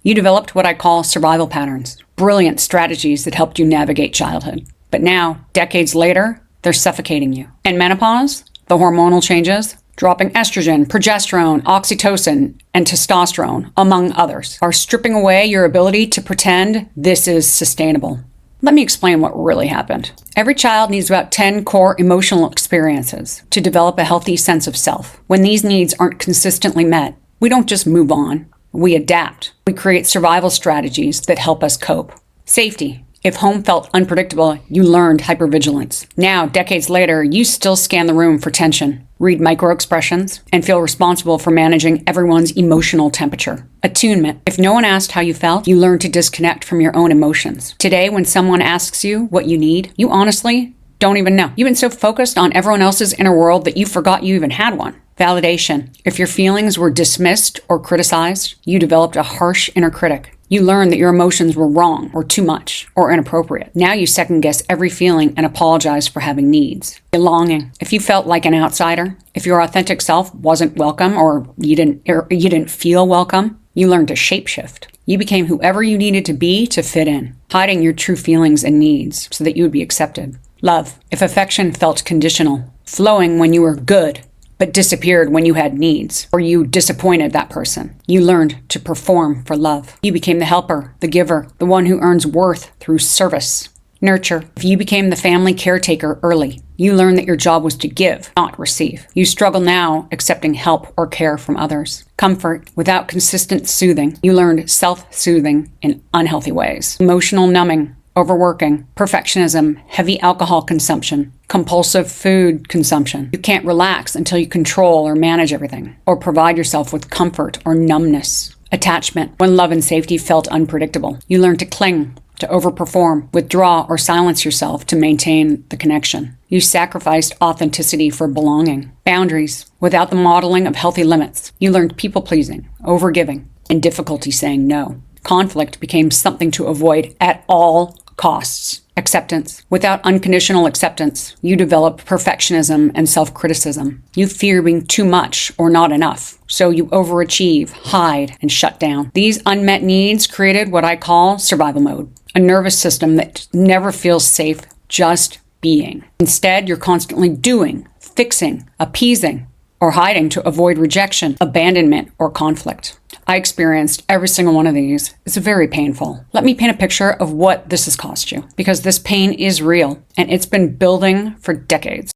You developed what I call survival patterns, brilliant strategies that helped you navigate childhood. But now, decades later, they're suffocating you. And menopause, the hormonal changes, dropping estrogen, progesterone, oxytocin, and testosterone, among others, are stripping away your ability to pretend this is sustainable. Let me explain what really happened. Every child needs about 10 core emotional experiences to develop a healthy sense of self. When these needs aren't consistently met, we don't just move on. We adapt. We create survival strategies that help us cope. Safety. If home felt unpredictable, you learned hypervigilance. Now, decades later, you still scan the room for tension, read microexpressions, and feel responsible for managing everyone's emotional temperature. Attunement. If no one asked how you felt, you learned to disconnect from your own emotions. Today, when someone asks you what you need, you honestly don't even know. You've been so focused on everyone else's inner world that you forgot you even had one. Validation. If your feelings were dismissed or criticized, you developed a harsh inner critic. You learned that your emotions were wrong or too much or inappropriate. Now you second guess every feeling and apologize for having needs. Belonging. If you felt like an outsider, if your authentic self wasn't welcome or you didn't feel welcome, you learned to shapeshift. You became whoever you needed to be to fit in, hiding your true feelings and needs so that you would be accepted. Love. If affection felt conditional, flowing when you were good, but disappeared when you had needs, or you disappointed that person. You learned to perform for love. You became the helper, the giver, the one who earns worth through service. Nurture. If you became the family caretaker early, you learned that your job was to give, not receive. You struggle now accepting help or care from others. Comfort. Without consistent soothing, you learned self-soothing in unhealthy ways. Emotional numbing. Overworking, perfectionism, heavy alcohol consumption, compulsive food consumption. You can't relax until you control or manage everything, or provide yourself with comfort or numbness. Attachment. When love and safety felt unpredictable, you learned to cling, to overperform, withdraw, or silence yourself to maintain the connection. You sacrificed authenticity for belonging. Boundaries. Without the modeling of healthy limits, you learned people-pleasing, overgiving, and difficulty saying no. Conflict became something to avoid at all costs. Acceptance. Without unconditional acceptance, you develop perfectionism and self-criticism. You fear being too much or not enough, so you overachieve, hide, and shut down. These unmet needs created what I call survival mode, a nervous system that never feels safe just being. Instead, you're constantly doing, fixing, appeasing, or hiding to avoid rejection, abandonment, or conflict. I experienced every single one of these. It's very painful. Let me paint a picture of what this has cost you, because this pain is real and it's been building for decades.